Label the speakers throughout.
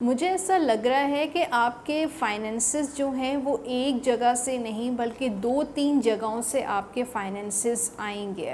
Speaker 1: مجھے ایسا لگ رہا ہے کہ آپ کے فائنینسز جو ہیں وہ ایک جگہ سے نہیں بلکہ 2-3 جگہوں سے آپ کے فائنینسز آئیں گے۔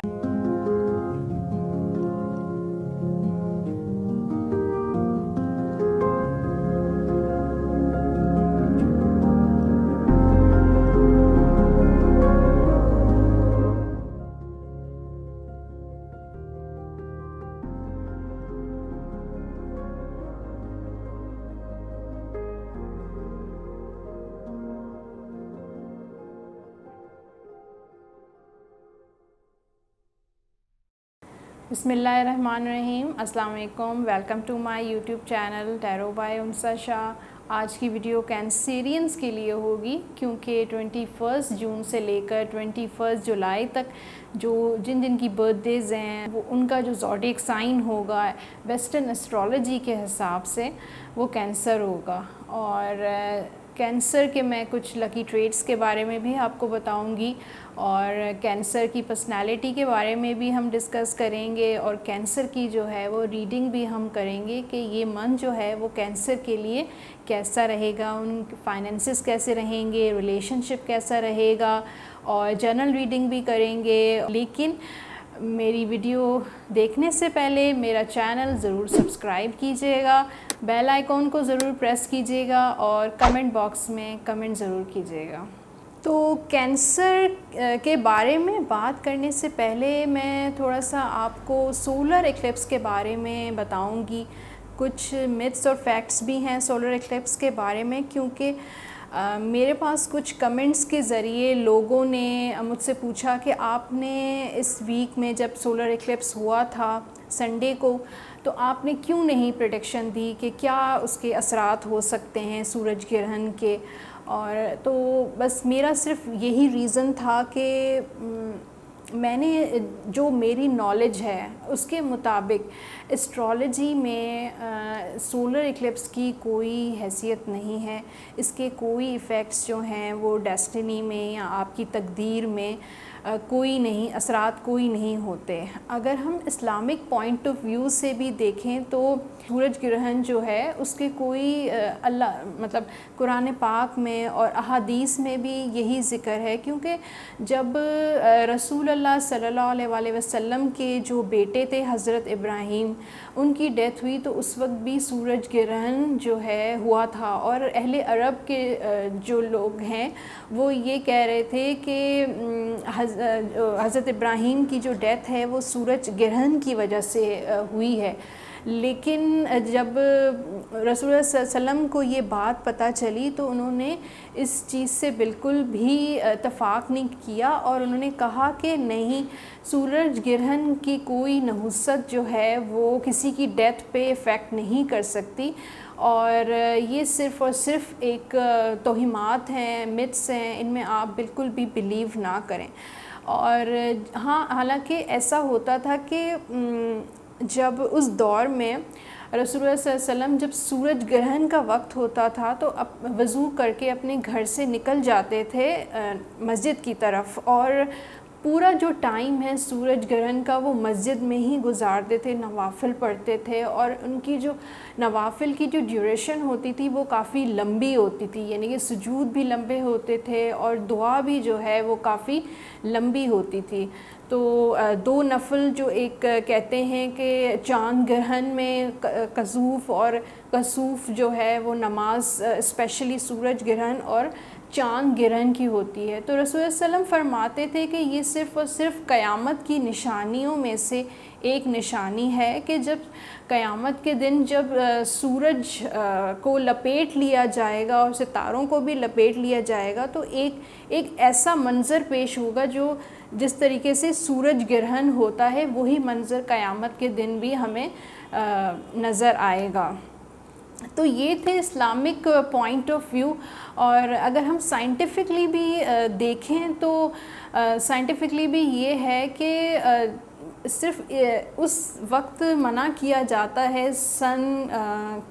Speaker 1: بسم اللہ الرحمن الرحیم۔ السلام علیکم، welcome to my YouTube channel tarot by Insa Shah. آج کی ویڈیو کینسیرینز کے لیے ہوگی کیونکہ 21 جون سے لے کر 21 جولائی تک جن کی برتھ ڈیز ہیں وہ ان کا جو زوڈیک سائن ہوگا ویسٹرن اسٹرالوجی کے حساب سے وہ کینسر ہوگا، اور کینسر کے میں کچھ لکی ٹریٹس کے بارے میں بھی آپ کو بتاؤں گی، اور کینسر کی پرسنالٹی کے بارے میں بھی ہم ڈسکس کریں گے، اور کینسر کی جو ہے وہ ریڈنگ بھی ہم کریں گے کہ یہ منتھ جو ہے وہ کینسر کے لیے کیسا رہے گا، ان فائنینسز کیسے رہیں گے، ریلیشن شپ کیسا رہے گا، اور جنرل ریڈنگ بھی کریں گے۔ لیکن میری ویڈیو دیکھنے سے پہلے میرا چینل ضرور سبسکرائب کیجیے گا، بیل آئیکن کو ضرور پریس کیجیے گا، اور کمنٹ باکس میں کمنٹ ضرور کیجیے گا۔ تو کینسر کے بارے میں بات کرنے سے پہلے میں تھوڑا سا آپ کو سولر ایکلپس کے بارے میں بتاؤں گی۔ کچھ متس اور فیکٹس بھی ہیں سولر ایکلپس کے بارے میں، کیونکہ میرے پاس کچھ کمنٹس کے ذریعے لوگوں نے مجھ سے پوچھا کہ آپ نے اس ویک میں جب سولر ایکلپس ہوا تھا سنڈے کو تو آپ نے کیوں نہیں پریڈکشن دی کہ کیا اس کے اثرات ہو سکتے ہیں سورج گرہن کے، اور تو بس میرا صرف یہی ریزن تھا کہ میں نے جو میری نالج ہے اس کے مطابق اسٹرالوجی میں سولر ایکلپس کی کوئی حیثیت نہیں ہے، اس کے کوئی ایفیکٹس جو ہیں وہ ڈیسٹنی میں یا آپ کی تقدیر میں کوئی نہیں، اثرات کوئی نہیں ہوتے۔ اگر ہم اسلامک پوائنٹ آف ویو سے بھی دیکھیں تو سورج گرہن جو ہے اس کے کوئی مطلب قرآن پاک میں اور احادیث میں بھی یہی ذکر ہے، کیونکہ جب رسول اللہ صلی اللہ علیہ وسلم کے جو بیٹے تھے حضرت ابراہیم، ان کی ڈیتھ ہوئی تو اس وقت بھی سورج گرہن جو ہے ہوا تھا، اور اہل عرب کے جو لوگ ہیں وہ یہ کہہ رہے تھے کہ حضرت ابراہیم کی جو ڈیتھ ہے وہ سورج گرہن کی وجہ سے ہوئی ہے۔ لیکن جب رسول اللہ صلی اللہ علیہ وسلم کو یہ بات پتہ چلی تو انہوں نے اس چیز سے بالکل بھی اتفاق نہیں کیا، اور انہوں نے کہا کہ نہیں، سورج گرہن کی کوئی نحوست جو ہے وہ کسی کی ڈیتھ پہ افیکٹ نہیں کر سکتی، اور یہ صرف اور صرف ایک توہمات ہیں، متس ہیں، ان میں آپ بالکل بھی بلیو نہ کریں۔ اور ہاں، حالانکہ ایسا ہوتا تھا کہ جب اس دور میں رسول اللہ صلی اللہ علیہ وسلم جب سورج گرہن کا وقت ہوتا تھا تو وضو کر کے اپنے گھر سے نکل جاتے تھے مسجد کی طرف، اور پورا جو ٹائم ہے سورج گرہن کا وہ مسجد میں ہی گزارتے تھے، نوافل پڑھتے تھے، اور ان کی جو نوافل کی جو ڈیوریشن ہوتی تھی وہ کافی لمبی ہوتی تھی، یعنی کہ سجود بھی لمبے ہوتے تھے اور دعا بھی جو ہے وہ کافی لمبی ہوتی تھی۔ تو 2 نفل جو ایک کہتے ہیں کہ چاند گرہن میں کسوف اور کسوف جو ہے وہ نماز اسپیشلی سورج گرہن اور چاند گرہن کی ہوتی ہے، تو رسول اللہ صلی اللہ علیہ وسلم فرماتے تھے کہ یہ صرف اور صرف قیامت کی نشانیوں میں سے ایک نشانی ہے کہ جب قیامت کے دن جب سورج کو لپیٹ لیا جائے گا اور ستاروں کو بھی لپیٹ لیا جائے گا تو ایک ایسا منظر پیش ہوگا جو جس طریقے سے سورج گرہن ہوتا ہے وہی منظر قیامت کے دن بھی ہمیں نظر آئے گا۔ تو یہ تھے اسلامک پوائنٹ آف ویو، اور اگر ہم سائنٹیفکلی بھی دیکھیں تو سائنٹیفکلی بھی یہ ہے کہ صرف اس وقت منع کیا جاتا ہے سن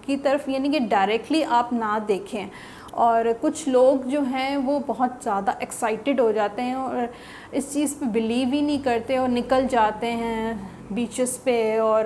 Speaker 1: کی طرف، یعنی کہ ڈائریکٹلی آپ نہ دیکھیں، اور کچھ لوگ جو ہیں وہ بہت زیادہ ایکسائٹڈ ہو جاتے ہیں اور اس چیز پہ بلیو ہی نہیں کرتے اور نکل جاتے ہیں بیچز پہ، اور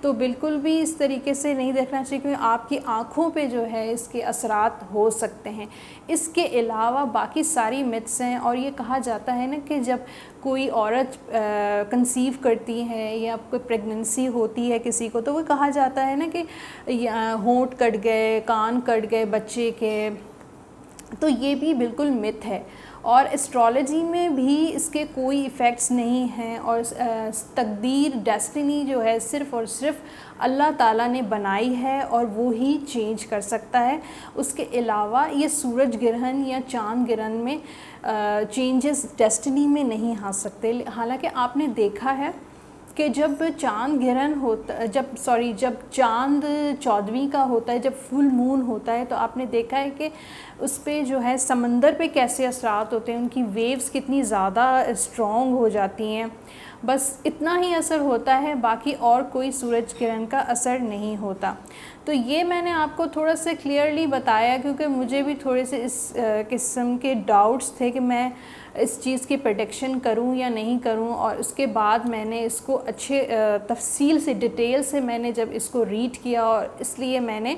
Speaker 1: تو بالکل بھی اس طریقے سے نہیں دیکھنا چاہیے کیونکہ آپ کی آنکھوں پہ جو ہے اس کے اثرات ہو سکتے ہیں۔ اس کے علاوہ باقی ساری متس ہیں، اور یہ کہا جاتا ہے نا کہ جب کوئی عورت کنسیو کرتی ہے یا کوئی پریگننسی ہوتی ہے کسی کو، تو وہ کہا جاتا ہے نا کہ ہونٹ کٹ گئے، کان کٹ گئے بچے کے، تو یہ بھی بالکل مت ہے۔ اور اسٹرالوجی میں بھی اس کے کوئی ایفیکٹس نہیں ہیں، اور تقدیر ڈیسٹنی جو ہے صرف اور صرف اللہ تعالیٰ نے بنائی ہے اور وہی چینج کر سکتا ہے۔ اس کے علاوہ یہ سورج گرہن یا چاند گرہن میں چینجز ڈیسٹنی میں نہیں آ سکتے۔ حالانکہ آپ نے دیکھا ہے کہ جب چاند گرہن ہوتا جب چاند 14ویں کا ہوتا ہے، جب فل مون ہوتا ہے، تو آپ نے دیکھا ہے کہ اس پہ جو ہے سمندر پہ کیسے اثرات ہوتے ہیں، ان کی ویوز کتنی زیادہ اسٹرانگ ہو جاتی ہیں۔ بس اتنا ہی اثر ہوتا ہے، باقی اور کوئی سورج گرہن کا اثر نہیں ہوتا۔ تو یہ میں نے آپ کو تھوڑا سا کلیئرلی بتایا کیونکہ مجھے بھی تھوڑے سے اس قسم کے ڈاؤٹس تھے کہ میں اس چیز کی پریڈکشن کروں یا نہیں کروں، اور اس کے بعد میں نے اس کو اچھے تفصیل سے ڈیٹیل سے میں نے جب اس کو ریڈ کیا، اور اس لیے میں نے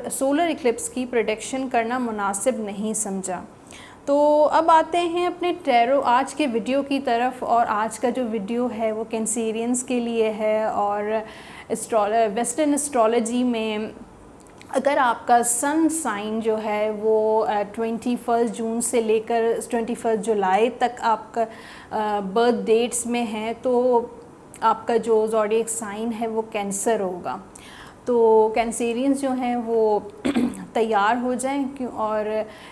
Speaker 1: سولر ایکلپس کی پریڈکشن کرنا مناسب نہیں سمجھا۔ تو اب آتے ہیں اپنے ٹیرو آج کے ویڈیو کی طرف، اور آج کا جو ویڈیو ہے وہ کینسیرینز کے لیے ہے۔ اور ویسٹرن اسٹرالوجی میں اگر آپ کا سن سائن جو ہے وہ 21 جون سے لے کر 21 جولائی تک آپ کا برتھ ڈیٹس میں ہے، تو آپ کا جو زوڈیک سائن ہے وہ کینسر ہوگا۔ تو کینسیرینز جو ہیں وہ تیار ہو جائیں، اور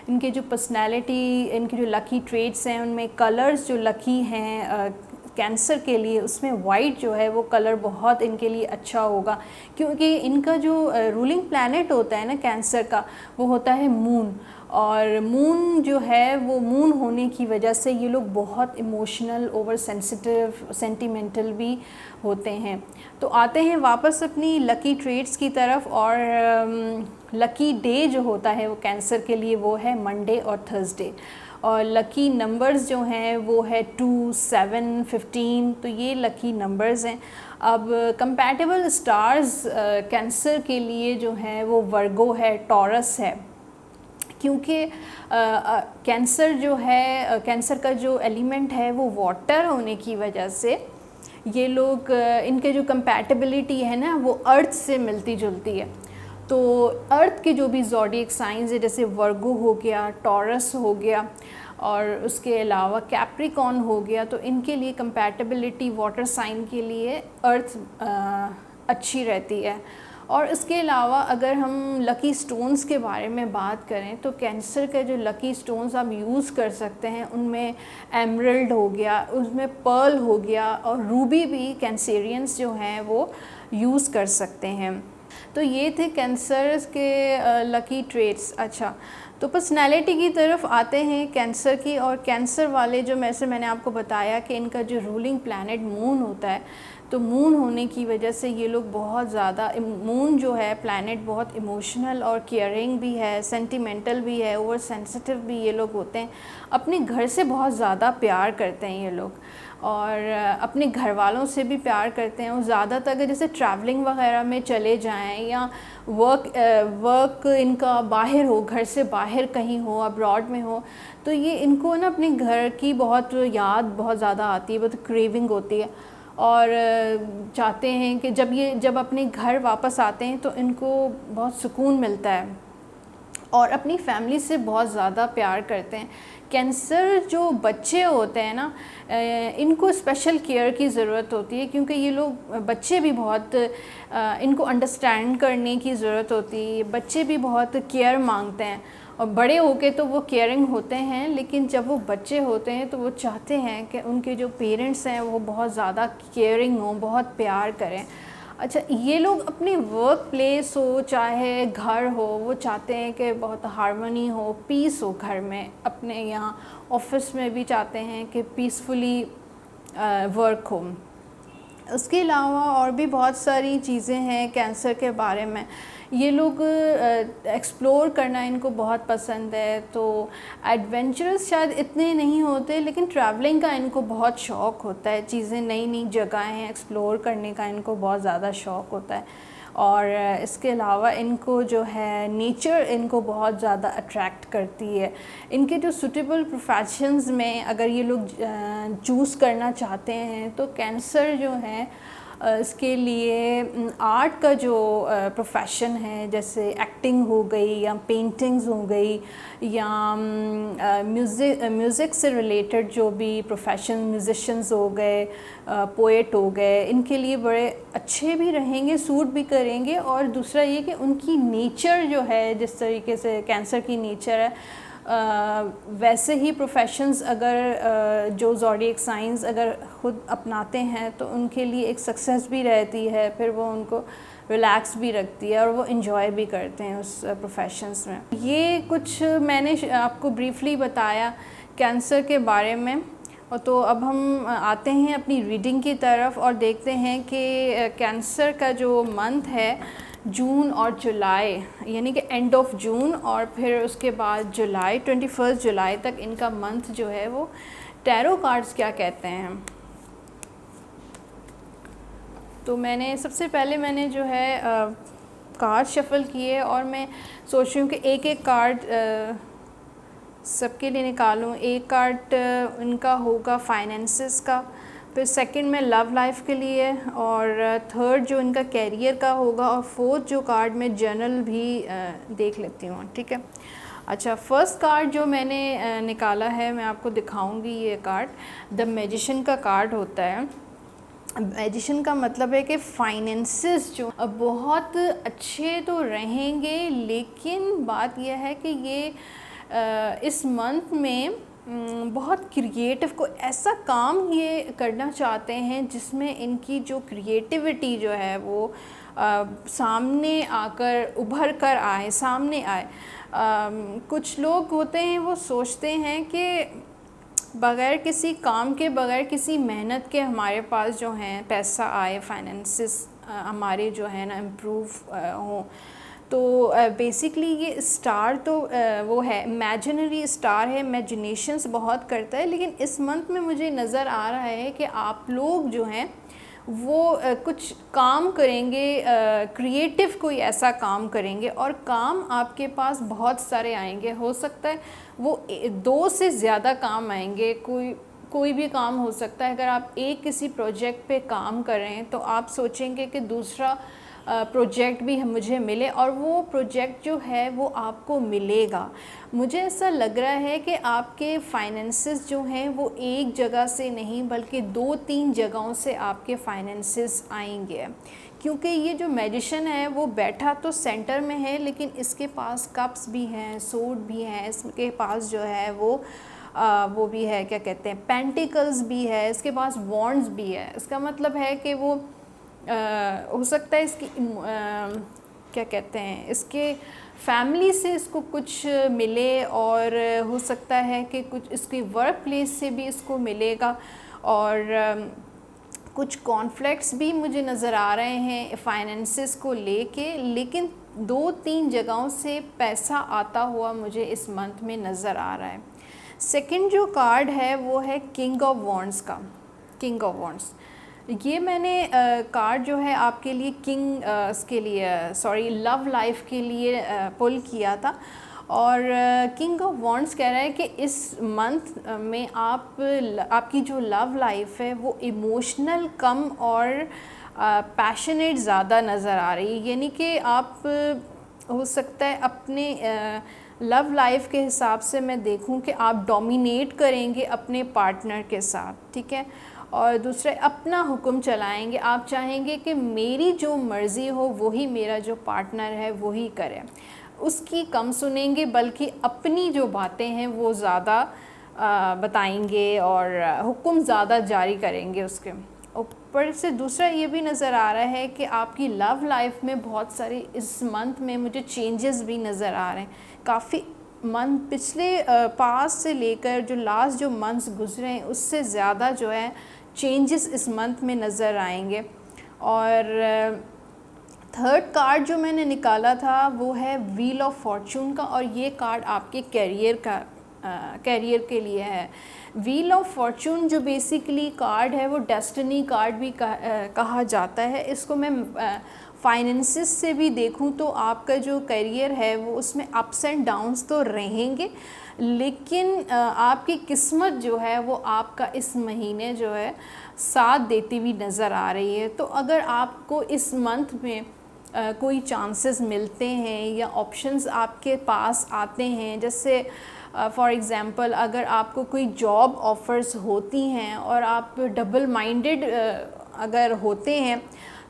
Speaker 1: ان کے جو پرسنالٹی، ان کے جو لکی ٹریٹس ہیں، ان میں کلرز جو لکی ہیں کینسر کے لیے، اس میں وائٹ جو ہے وہ کلر بہت ان کے لیے اچھا ہوگا، کیونکہ ان کا جو رولنگ پلانٹ ہوتا ہے نا کینسر کا، وہ ہوتا ہے مون، اور مون جو ہے وہ مون ہونے کی وجہ سے یہ لوگ بہت ایموشنل، اوور سینسیٹیو، سینٹیمنٹل بھی ہوتے ہیں۔ تو آتے ہیں واپس اپنی لکی ٹریٹس کی طرف، اور لکی ڈے جو ہوتا ہے وہ کینسر کے لیے وہ ہے منڈے اور تھرسڈے، اور لکی نمبرز جو ہیں وہ ہے 2، 7، 15، تو یہ لکی نمبرز ہیں۔ اب کمپیٹیبل سٹارز کینسر کے لیے جو ہیں وہ ورگو ہے، ٹورس ہے، کیونکہ کینسر جو ہے، کینسر کا جو ایلیمنٹ ہے وہ واٹر ہونے کی وجہ سے یہ لوگ، ان کے جو کمپیٹیبلٹی ہے نا وہ ارتھ سے ملتی جلتی ہے۔ تو ارتھ کے جو بھی زوڈیک سائنز ہے، جیسے ورگو ہو گیا، ٹورس ہو گیا، اور اس کے علاوہ کیپریکون ہو گیا، تو ان کے لیے کمپیٹیبلٹی واٹر سائن کے لیے ارتھ اچھی رہتی ہے۔ اور اس کے علاوہ اگر ہم لکی سٹونز کے بارے میں بات کریں تو کینسر کے جو لکی سٹونز آپ یوز کر سکتے ہیں ان میں ایمرلڈ ہو گیا، اس میں پرل ہو گیا، اور روبی بھی کینسیرینز جو ہیں وہ یوز کر سکتے ہیں۔ تو یہ تھے کینسرز کے لکی ٹریٹس۔ اچھا، تو پرسنالٹی کی طرف آتے ہیں کینسر کی، اور کینسر والے جو میں نے آپ کو بتایا کہ ان کا جو رولنگ پلانٹ مون ہوتا ہے، تو مون ہونے کی وجہ سے یہ لوگ بہت زیادہ، مون جو ہے پلانٹ بہت ایموشنل اور کیئرنگ بھی ہے، سینٹیمنٹل بھی ہے، اوور سینسٹیو بھی یہ لوگ ہوتے ہیں، اپنے گھر سے بہت زیادہ پیار کرتے ہیں یہ لوگ، اور اپنے گھر والوں سے بھی پیار کرتے ہیں۔ اور زیادہ تر اگر جیسے ٹریولنگ وغیرہ میں چلے جائیں یا ورک ان کا باہر ہو، گھر سے باہر کہیں ہو، ابراڈ میں ہو، تو یہ ان کو نا اپنے گھر کی بہت یاد بہت زیادہ آتی ہے، بہت کریونگ ہوتی ہے، اور چاہتے ہیں کہ جب اپنے گھر واپس آتے ہیں تو ان کو بہت سکون ملتا ہے، اور اپنی فیملی سے بہت زیادہ پیار کرتے ہیں۔ کینسر جو بچے ہوتے ہیں نا، ان کو اسپیشل کیئر کی ضرورت ہوتی ہے، کیونکہ یہ لوگ بچے بھی بہت، ان کو انڈرسٹینڈ کرنے کی ضرورت ہوتی ہے، بچے بھی بہت کیئر مانگتے ہیں، اور بڑے ہو کے تو وہ کیئرنگ ہوتے ہیں، لیکن جب وہ بچے ہوتے ہیں تو وہ چاہتے ہیں کہ ان کے جو پیرنٹس ہیں وہ بہت زیادہ کیئرنگ ہوں، بہت پیار کریں۔ اچھا، یہ لوگ اپنی ورک پلیس ہو چاہے گھر ہو، وہ چاہتے ہیں کہ بہت ہارمونی ہو، پیس ہو گھر میں، اپنے یہاں آفس میں بھی چاہتے ہیں کہ پیسفلی ورک ہو۔ اس کے علاوہ اور بھی بہت ساری چیزیں ہیں کینسر کے بارے میں، یہ لوگ ایکسپلور کرنا ان کو بہت پسند ہے، تو ایڈونچرس شاید اتنے نہیں ہوتے، لیکن ٹریولنگ کا ان کو بہت شوق ہوتا ہے، چیزیں نئی نئی جگہیں ایکسپلور کرنے کا ان کو بہت زیادہ شوق ہوتا ہے۔ اور اس کے علاوہ ان کو جو ہے نیچر ان کو بہت زیادہ اٹریکٹ کرتی ہے۔ ان کے جو سوٹیبل پروفیشنز میں اگر یہ لوگ چوز کرنا چاہتے ہیں تو کینسر جو ہے اس کے لیے آرٹ کا جو پروفیشن ہے، جیسے ایکٹنگ ہو گئی یا پینٹنگز ہو گئی یا میوزک سے ریلیٹڈ جو بھی پروفیشن، میوزیشنز ہو گئے، پوئٹ ہو گئے، ان کے لیے بڑے اچھے بھی رہیں گے، سوٹ بھی کریں گے۔ اور دوسرا یہ کہ ان کی نیچر جو ہے، جس طریقے سے کینسر کی نیچر ہے، ویسے ہی پروفیشنز اگر جو زوڈیک سائنز اگر خود اپناتے ہیں تو ان کے لیے ایک سکسیس بھی رہتی ہے، پھر وہ ان کو ریلیکس بھی رکھتی ہے اور وہ انجوائے بھی کرتے ہیں اس پروفیشنز میں۔ یہ کچھ میں نے آپ کو بریفلی بتایا کینسر کے بارے میں، اور تو اب ہم آتے ہیں اپنی ریڈنگ کی طرف اور دیکھتے ہیں کہ کینسر کا جو منتھ ہے جون اور جولائی، یعنی کہ اینڈ آف جون اور پھر اس کے بعد جولائی 21 جولائی تک ان کا منتھ جو ہے وہ ٹیرو کارڈز کیا کہتے ہیں۔ تو میں نے سب سے پہلے میں نے جو ہے کارڈ شفل کیے اور میں سوچ رہی ہوں کہ ایک ایک کارڈ سب کے لیے نکالوں۔ ایک کارڈ ان کا ہوگا فائنینسز کا، پھر سیکنڈ میں لو لائف کے لیے، اور تھرڈ جو ان کا کیریئر کا ہوگا، اور فورتھ جو کارڈ میں جنرل بھی دیکھ لیتی ہوں، ٹھیک ہے۔ اچھا، فرسٹ کارڈ جو میں نے نکالا ہے میں آپ کو دکھاؤں گی۔ یہ کارڈ دا میجیشین کا کارڈ ہوتا ہے۔ میجیشین کا مطلب ہے کہ فائنینسز جو بہت اچھے تو رہیں گے، لیکن بات یہ ہے کہ یہ اس منتھ میں بہت کریٹیو کو ایسا کام یہ کرنا چاہتے ہیں جس میں ان کی جو کریٹیوٹی جو ہے وہ سامنے آ کر ابھر کر آئے، سامنے آئے۔ کچھ لوگ ہوتے ہیں وہ سوچتے ہیں کہ بغیر کسی کام کے، بغیر کسی محنت کے ہمارے پاس جو ہیں پیسہ آئے، فائنینسز ہمارے جو ہیں نا امپروو ہوں۔ تو بیسکلی یہ اسٹار تو وہ ہے امیجنری اسٹار ہے، امیجنیشنس بہت کرتا ہے، لیکن اس منتھ میں مجھے نظر آ رہا ہے کہ آپ لوگ جو ہیں وہ کچھ کام کریں گے، کریٹیو کوئی ایسا کام کریں گے، اور کام آپ کے پاس بہت سارے آئیں گے۔ ہو سکتا ہے وہ 2 سے زیادہ کام آئیں گے، کوئی بھی کام ہو سکتا ہے۔ اگر آپ ایک کسی پروجیکٹ پہ کام کر رہے ہیں تو آپ سوچیں گے کہ دوسرا پروجیکٹ بھی مجھے ملے، اور وہ پروجیکٹ جو ہے وہ آپ کو ملے گا۔ مجھے ایسا لگ رہا ہے کہ آپ کے فائنینسز جو ہیں وہ ایک جگہ سے نہیں بلکہ 2-3 جگہوں سے آپ کے فائنینسز آئیں گے، کیونکہ یہ جو میجیشن ہے وہ بیٹھا تو سینٹر میں ہے، لیکن اس کے پاس کپس بھی ہیں، سوٹ بھی ہیں، اس کے پاس جو ہے وہ بھی ہے، کیا کہتے ہیں، پینٹیکلز بھی ہے، اس کے پاس وانڈز بھی ہے۔ اس کا مطلب ہے کہ وہ ہو سکتا ہے اس کی کیا کہتے ہیں، اس کے فیملی سے اس کو کچھ ملے، اور ہو سکتا ہے کہ کچھ اس کی ورک پلیس سے بھی اس کو ملے گا، اور کچھ کانفلکٹس بھی مجھے نظر آ رہے ہیں فائنینسز کو لے کے، لیکن 2-3 جگہوں سے پیسہ آتا ہوا مجھے اس منتھ میں نظر آ رہا ہے۔ سیکنڈ جو کارڈ ہے وہ ہے کنگ آف وانڈز کا، کنگ آف وانڈز۔ یہ میں نے کارڈ جو ہے آپ کے لیے اس کے لیے لو لائف کے لیے پل کیا تھا، اور کنگ آف وانڈز کہہ رہا ہے کہ اس منتھ میں آپ کی جو لو لائف ہے وہ ایموشنل کم اور پیشنیٹ زیادہ نظر آ رہی ہے، یعنی کہ آپ ہو سکتا ہے اپنے لو لائف کے حساب سے میں دیکھوں کہ آپ ڈومینیٹ کریں گے اپنے پارٹنر کے ساتھ، ٹھیک ہے، اور دوسرے اپنا حکم چلائیں گے۔ آپ چاہیں گے کہ میری جو مرضی ہو وہی میرا جو پارٹنر ہے وہی کرے، اس کی کم سنیں گے، بلکہ اپنی جو باتیں ہیں وہ زیادہ بتائیں گے اور حکم زیادہ جاری کریں گے اس کے اوپر سے۔ دوسرا یہ بھی نظر آ رہا ہے کہ آپ کی لو لائف میں بہت سارے اس منتھ میں مجھے چینجز بھی نظر آ رہے ہیں، کافی منتھ پچھلے پاس سے لے کر جو لاسٹ جو منتھس گزرے ہیں اس سے زیادہ جو ہے چینجز اس منتھ میں نظر آئیں گے۔ اور 3rd کارڈ جو میں نے نکالا تھا وہ ہے ویل آف فارچون کا، اور یہ کارڈ آپ کے کیریئر کے لیے ہے۔ ویل آف فارچون جو بیسیکلی کارڈ ہے وہ ڈیسٹنی کارڈ بھی کہا جاتا ہے۔ اس کو میں فائنینسز سے بھی دیکھوں تو آپ کا جو کیریئر ہے وہ اس میں اپس اینڈ ڈاؤنس تو رہیں گے، لیکن آپ کی قسمت جو ہے وہ آپ کا اس مہینے جو ہے ساتھ دیتی ہوئی نظر آ رہی ہے۔ تو اگر آپ کو اس منتھ میں کوئی چانسز ملتے ہیں یا آپشنز آپ کے پاس آتے ہیں، جیسے فار ایگزامپل اگر آپ کو کوئی جاب آفرز ہوتی ہیں اور آپ ڈبل مائنڈڈ اگر ہوتے ہیں،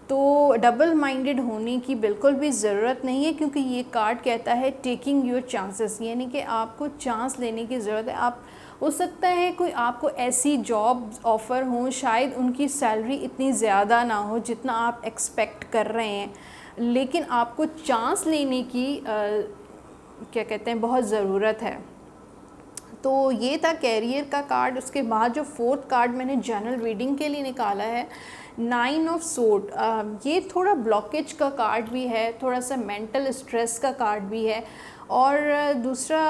Speaker 1: تو ڈبل مائنڈڈ ہونے کی بالکل بھی ضرورت نہیں ہے، کیونکہ یہ کارڈ کہتا ہے ٹیکنگ یور چانسز، یعنی کہ آپ کو چانس لینے کی ضرورت ہے۔ آپ ہو سکتا ہے کوئی آپ کو ایسی جاب آفر ہوں، شاید ان کی سیلری اتنی زیادہ نہ ہو جتنا آپ ایکسپیکٹ کر رہے ہیں، لیکن آپ کو چانس لینے کی کیا کہتے ہیں بہت ضرورت ہے۔ تو یہ تھا کیریئر کا کارڈ۔ اس کے بعد جو 4تھ کارڈ میں نے جنرل ریڈنگ کے لیے نکالا ہے 9 آف سورڈ، یہ تھوڑا بلاکیج کا کارڈ بھی ہے، تھوڑا سا مینٹل اسٹریس کا کارڈ بھی ہے، اور دوسرا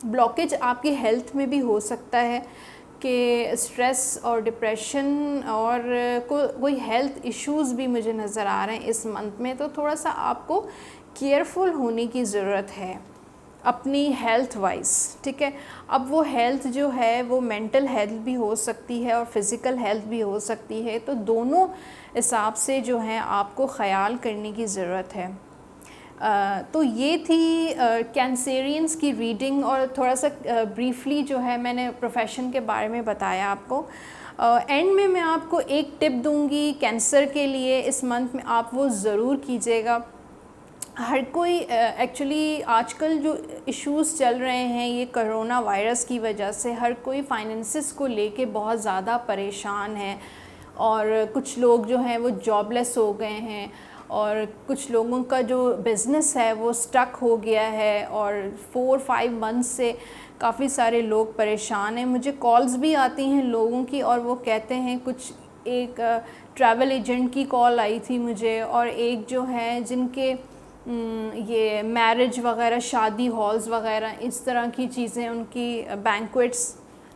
Speaker 1: بلاکیج آپ کی ہیلتھ میں بھی ہو سکتا ہے کہ اسٹریس اور ڈپریشن اور کوئی ہیلتھ ایشوز بھی مجھے نظر آ رہے ہیں اس منتھ میں، تو تھوڑا سا آپ کو کیئرفل ہونے کی ضرورت ہے اپنی ہیلتھ وائز، ٹھیک ہے۔ اب وہ ہیلتھ جو ہے وہ مینٹل ہیلتھ بھی ہو سکتی ہے اور فزیکل ہیلتھ بھی ہو سکتی ہے، تو دونوں حساب سے جو ہے آپ کو خیال کرنے کی ضرورت ہے۔ تو یہ تھی کینسیرینس کی ریڈنگ، اور تھوڑا سا بریفلی جو ہے میں نے پروفیشن کے بارے میں بتایا آپ کو۔ اینڈ میں آپ کو ایک ٹپ دوں گی کینسر کے لیے اس منتھ میں، آپ وہ ضرور کیجیے گا۔ ہر کوئی ایکچولی آج کل جو ایشوز چل رہے ہیں یہ کرونا وائرس کی وجہ سے، ہر کوئی فائنینسز کو لے کے بہت زیادہ پریشان ہے، اور کچھ لوگ جو ہیں وہ جاب لیس ہو گئے ہیں، اور کچھ لوگوں کا جو بزنس ہے وہ سٹک ہو گیا ہے، اور 4-5 منتھ سے کافی سارے لوگ پریشان ہیں۔ مجھے کالز بھی آتی ہیں لوگوں کی، اور وہ کہتے ہیں کچھ ایک ٹریول ایجنٹ کی کال آئی تھی مجھے، اور ایک جو ہے جن کے یہ میرج وغیرہ، شادی ہالز وغیرہ اس طرح کی چیزیں ان کی بینکویٹس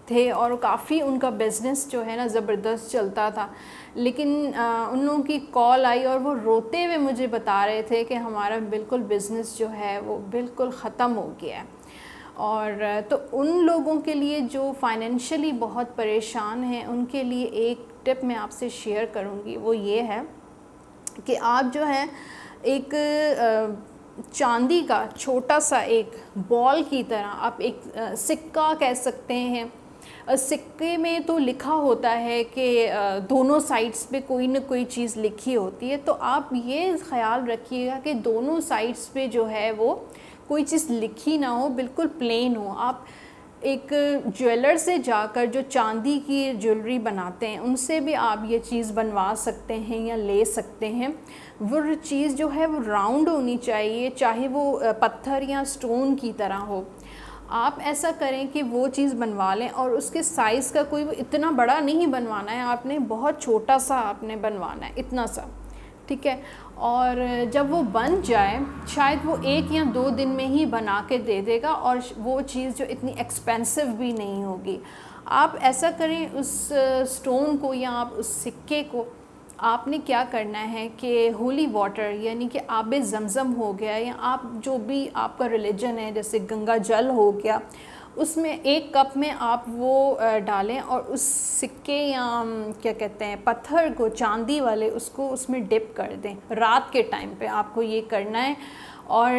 Speaker 1: تھے، اور کافی ان کا بزنس جو ہے نا زبردست چلتا تھا، لیکن ان لوگوں کی کال آئی اور وہ روتے ہوئے مجھے بتا رہے تھے کہ ہمارا بالکل بزنس جو ہے وہ بالکل ختم ہو گیا ہے۔ اور تو ان لوگوں کے لیے جو فائنینشلی بہت پریشان ہیں، ان کے لیے ایک ٹپ میں آپ سے شیئر کروں گی، وہ یہ ہے کہ آپ جو ہے ایک چاندی کا چھوٹا سا ایک بال کی طرح، آپ ایک سکہ کہہ سکتے ہیں، سکے میں تو لکھا ہوتا ہے کہ دونوں سائڈس پہ کوئی نہ کوئی چیز لکھی ہوتی ہے، تو آپ یہ خیال رکھیے گا کہ دونوں سائڈس پہ جو ہے وہ کوئی چیز لکھی نہ ہو، بالکل پلین ہو۔ آپ ایک جویلر سے جا کر جو چاندی کی جویلری بناتے ہیں ان سے بھی آپ یہ چیز بنوا سکتے ہیں یا لے سکتے ہیں۔ وہ چیز جو ہے وہ راؤنڈ ہونی چاہیے، چاہے وہ پتھر یا سٹون کی طرح ہو۔ آپ ایسا کریں کہ وہ چیز بنوا لیں، اور اس کے سائز کا کوئی اتنا بڑا نہیں بنوانا ہے آپ نے، بہت چھوٹا سا آپ نے بنوانا ہے، اتنا سا، ٹھیک ہے۔ اور جب وہ بن جائے، شاید وہ 1 یا 2 دن میں ہی بنا کے دے دے گا، اور وہ چیز جو اتنی ایکسپینسو بھی نہیں ہوگی۔ آپ ایسا کریں، اس سٹون کو یا آپ اس سکے کو آپ نے کیا کرنا ہے کہ ہولی واٹر یعنی کہ آب زمزم ہو گیا، یا آپ جو بھی آپ کا ریلیجن ہے جیسے گنگا جل ہو گیا، اس میں 1 کپ میں آپ وہ ڈالیں، اور اس سکے یا کیا کہتے ہیں پتھر کو، چاندی والے، اس کو اس میں ڈپ کر دیں۔ رات کے ٹائم پہ آپ کو یہ کرنا ہے، اور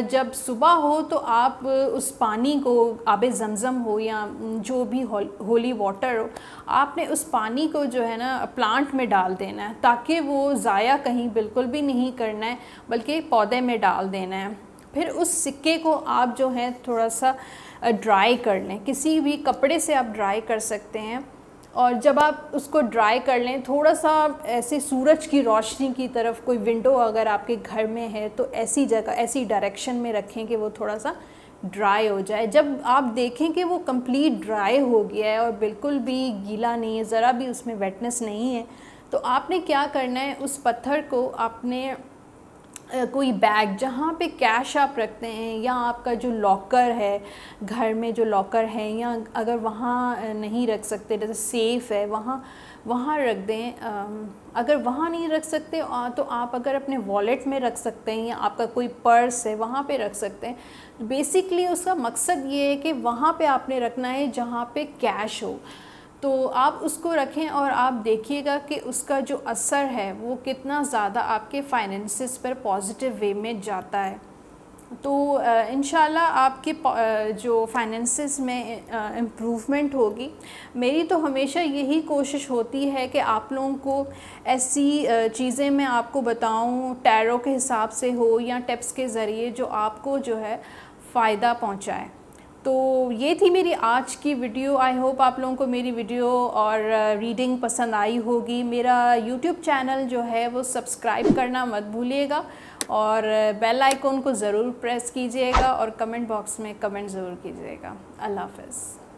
Speaker 1: جب صبح ہو تو آپ اس پانی کو، آب زمزم ہو یا جو بھی ہولی واٹر ہو، آپ نے اس پانی کو جو ہے نا پلانٹ میں ڈال دینا ہے، تاکہ وہ ضائع کہیں بالکل بھی نہیں کرنا ہے، بلکہ پودے میں ڈال دینا ہے۔ پھر اس سکے کو آپ جو ہے تھوڑا سا ڈرائی کر لیں، کسی بھی کپڑے سے آپ ڈرائی کر سکتے ہیں، اور جب آپ اس کو ڈرائی کر لیں، تھوڑا سا ایسے سورج کی روشنی کی طرف، کوئی ونڈو اگر آپ کے گھر میں ہے تو ایسی جگہ، ایسی ڈائریکشن میں رکھیں کہ وہ تھوڑا سا ڈرائی ہو جائے۔ جب آپ دیکھیں کہ وہ کمپلیٹ ڈرائی ہو گیا ہے اور بالکل بھی گیلا نہیں ہے، ذرا بھی اس میں ویٹنس نہیں ہے، تو آپ نے کیا کرنا ہے، اس پتھر کو آپ نے کوئی بیگ جہاں پہ کیش آپ رکھتے ہیں، یا آپ کا جو لاکر ہے گھر میں، جو لاکر ہے، یا اگر وہاں نہیں رکھ سکتے جیسے سیف ہے وہاں رکھ دیں۔ اگر وہاں نہیں رکھ سکتے تو آپ اگر اپنے والیٹ میں رکھ سکتے ہیں، یا آپ کا کوئی پرس ہے وہاں پہ رکھ سکتے ہیں۔ بیسکلی اس کا مقصد یہ ہے کہ وہاں پہ آپ نے رکھنا ہے جہاں پہ کیش ہو، تو آپ اس کو رکھیں اور آپ دیکھیے گا کہ اس کا جو اثر ہے وہ کتنا زیادہ آپ کے فائنینسز پر پازیٹیو وے میں جاتا ہے۔ تو انشاءاللہ آپ کے جو فائنینسز میں امپروومنٹ ہوگی۔ میری تو ہمیشہ یہی کوشش ہوتی ہے کہ آپ لوگوں کو ایسی چیزیں میں آپ کو بتاؤں، ٹیرو کے حساب سے ہو یا ٹپس کے ذریعے، جو آپ کو جو ہے فائدہ پہنچائے۔ تو یہ تھی میری آج کی ویڈیو۔ آئی ہوپ آپ لوگوں کو میری ویڈیو اور ریڈنگ پسند آئی ہوگی۔ میرا یوٹیوب چینل جو ہے وہ سبسکرائب کرنا مت بھولیے گا، اور بیل آئیکن کو ضرور پریس کیجیے گا، اور کمنٹ باکس میں کمنٹ ضرور کیجیے گا۔ اللہ حافظ۔